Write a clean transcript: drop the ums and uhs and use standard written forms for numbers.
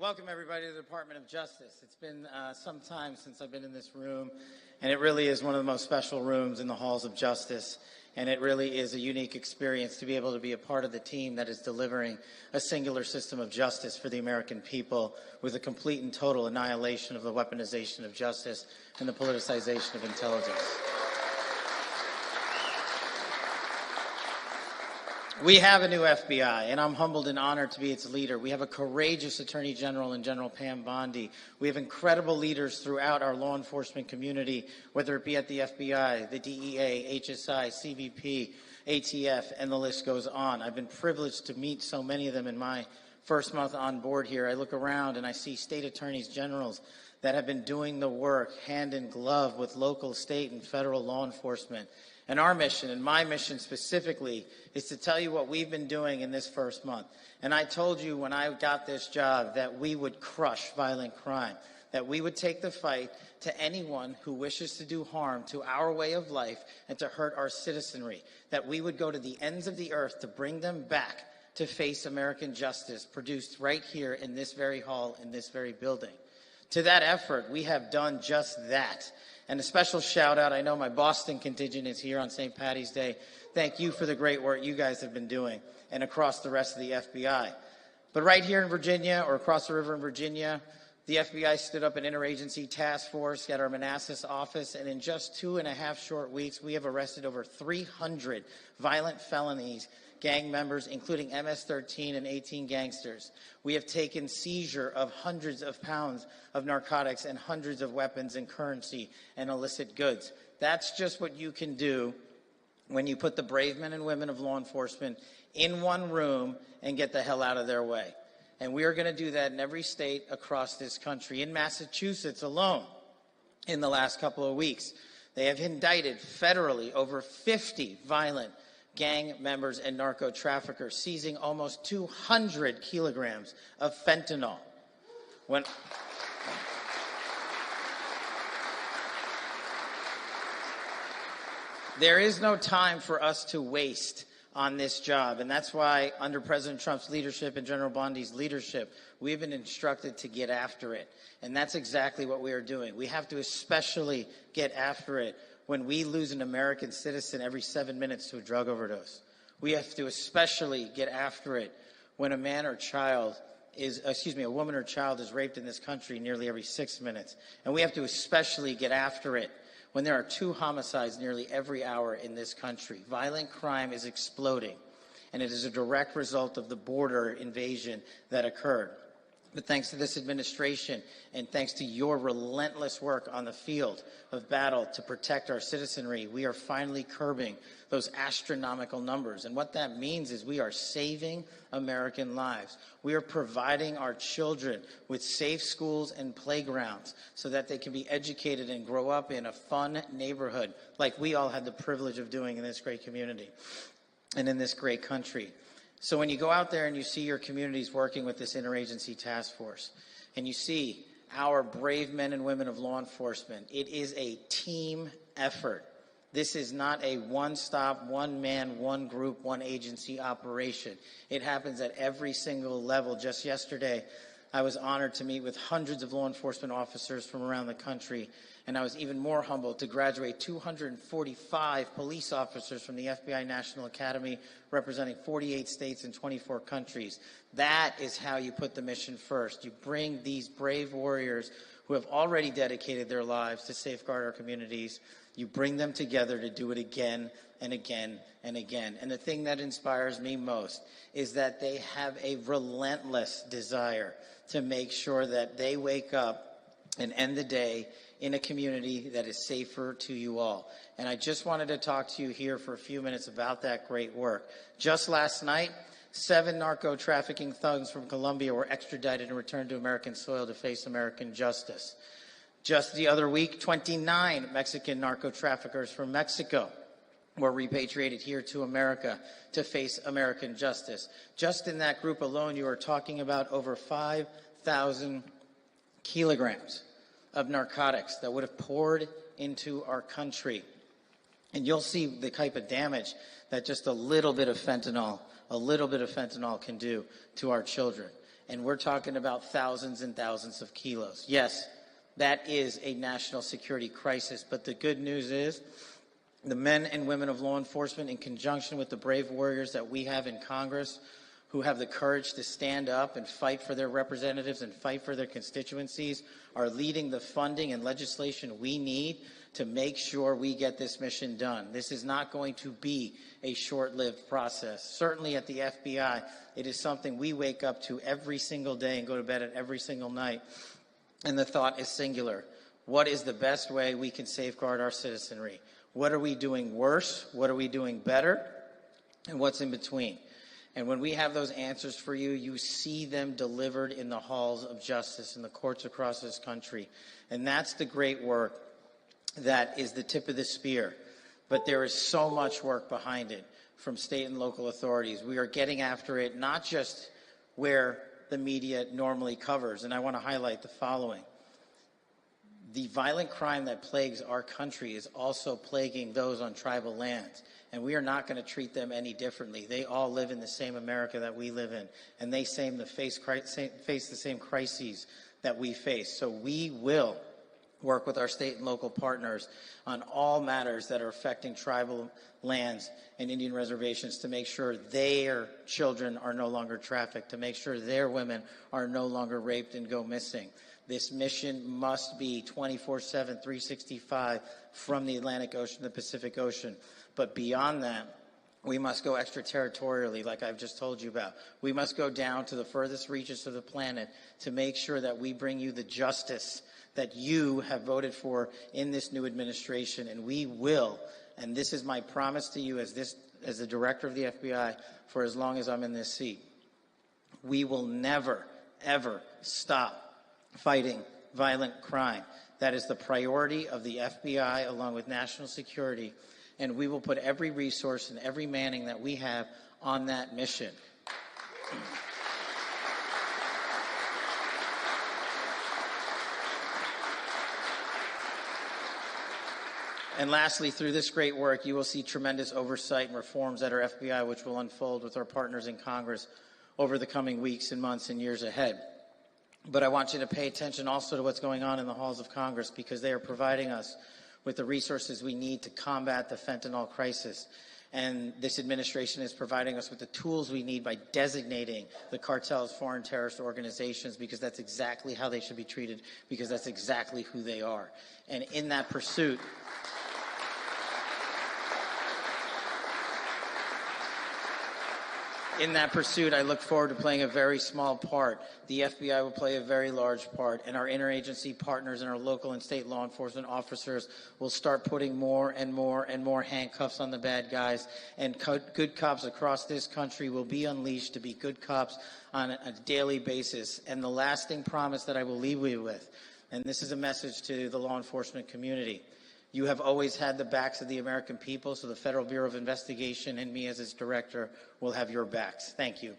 Welcome, everybody, to the Department of Justice. It's been some time since I've been in this room, and it really is one of the most special rooms in the halls of justice, and it really is a unique experience to be able to be a part of the team that is delivering a singular system of justice for the American people with a complete and total annihilation of the weaponization of justice and the politicization of intelligence. We have a new FBI, and I'm humbled and honored to be its leader. We have a courageous Attorney General in General Pam Bondi. We have incredible leaders throughout our law enforcement community, whether it be at the FBI, the DEA, HSI, CBP, ATF, and the list goes on. I've been privileged to meet so many of them in my first month on board here. I look around and I see state attorneys generals that have been doing the work hand in glove with local, state, and federal law enforcement. And our mission, and my mission specifically, is to tell you what we've been doing in this first month. And I told you when I got this job that we would crush violent crime, that we would take the fight to anyone who wishes to do harm to our way of life and to hurt our citizenry, that we would go to the ends of the earth to bring them back to face American justice produced right here in this very hall, in this very building. To that effort, we have done just that. And a special shout out, I know my Boston contingent is here on St. Paddy's Day. Thank you for the great work you guys have been doing and across the rest of the FBI. But right here in Virginia, or across the river in Virginia, the FBI stood up an interagency task force at our Manassas office, and in just 2.5 short weeks, we have arrested over 300 violent felonies, gang members, including MS-13 and 18 gangsters. We have taken seizure of hundreds of pounds of narcotics and hundreds of weapons and currency and illicit goods. That's just what you can do when you put the brave men and women of law enforcement in one room and get the hell out of their way. And we are going to do that in every state across this country. In Massachusetts alone, in the last couple of weeks, they have indicted federally over 50 violent gang members and narco traffickers, seizing almost 200 kilograms of fentanyl. There is no time for us to waste on this job, and that's why under President Trump's leadership and General Bondi's leadership, we've been instructed to get after it, and that's exactly what we are doing. We have to especially get after it when we lose an American citizen every 7 minutes to a drug overdose. We have to especially get after it when a woman or child is raped in this country nearly every 6 minutes. And we have to especially get after it when there are 2 homicides nearly every hour in this country. Violent crime is exploding, and it is a direct result of the border invasion that occurred. But thanks to this administration and thanks to your relentless work on the field of battle to protect our citizenry, we are finally curbing those astronomical numbers. And what that means is we are saving American lives. We are providing our children with safe schools and playgrounds so that they can be educated and grow up in a fun neighborhood like we all had the privilege of doing in this great community and in this great country. So when you go out there and you see your communities working with this interagency task force, and you see our brave men and women of law enforcement, it is a team effort. This is not a one-stop, one-man, one group, one agency operation. It happens at every single level. Just yesterday, I was honored to meet with hundreds of law enforcement officers from around the country, and I was even more humbled to graduate 245 police officers from the FBI National Academy, representing 48 states and 24 countries. That is how you put the mission first. You bring these brave warriors who have already dedicated their lives to safeguard our communities. You bring them together to do it again and again and again. And the thing that inspires me most is that they have a relentless desire to make sure that they wake up and end the day in a community that is safer to you all. And I just wanted to talk to you here for a few minutes about that great work. Just last night, 7 narco trafficking thugs from Colombia were extradited and returned to American soil to face American justice. Just the other week, 29 Mexican narco traffickers from Mexico were repatriated here to America to face American justice. Just in that group alone, you are talking about over 5,000 kilograms of narcotics that would have poured into our country. And you'll see the type of damage that just a little bit of fentanyl can do to our children. And we're talking about thousands and thousands of kilos. Yes, that is a national security crisis. But the good news is the men and women of law enforcement, in conjunction with the brave warriors that we have in Congress, who have the courage to stand up and fight for their representatives and fight for their constituencies, are leading the funding and legislation we need to make sure we get this mission done. This is not going to be a short-lived process. Certainly at the FBI, it is something we wake up to every single day and go to bed at every single night. And the thought is singular. What is the best way we can safeguard our citizenry? What are we doing worse? What are we doing better? And what's in between? And when we have those answers for you, you see them delivered in the halls of justice in the courts across this country. And that's the great work that is the tip of the spear. But there is so much work behind it from state and local authorities. We are getting after it, not just where the media normally covers. And I want to highlight the following. The violent crime that plagues our country is also plaguing those on tribal lands. And we are not going to treat them any differently. They all live in the same America that we live in. And they face the same crises that we face. So we will work with our state and local partners on all matters that are affecting tribal lands and Indian reservations to make sure their children are no longer trafficked, to make sure their women are no longer raped and go missing. This mission must be 24/7, 365 from the Atlantic Ocean to the Pacific Ocean. But beyond that, we must go extraterritorially, like I've just told you about. We must go down to the furthest reaches of the planet to make sure that we bring you the justice that you have voted for in this new administration. And we will, and this is my promise to you as the director of the FBI for as long as I'm in this seat, we will never, ever stop fighting violent crime. That is the priority of the FBI along with national security. And we will put every resource and every manning that we have on that mission. And lastly, through this great work, you will see tremendous oversight and reforms at our FBI, which will unfold with our partners in Congress over the coming weeks and months and years ahead. But I want you to pay attention also to what's going on in the halls of Congress, because they are providing us with the resources we need to combat the fentanyl crisis. And this administration is providing us with the tools we need by designating the cartels foreign terrorist organizations, because that's exactly how they should be treated, because that's exactly who they are. And in that pursuit, I look forward to playing a very small part. The FBI will play a very large part, and our interagency partners and our local and state law enforcement officers will start putting more and more and more handcuffs on the bad guys, and good cops across this country will be unleashed to be good cops on a daily basis. And the lasting promise that I will leave you with, and this is a message to the law enforcement community, you have always had the backs of the American people, so the Federal Bureau of Investigation and me as its director will have your backs. Thank you.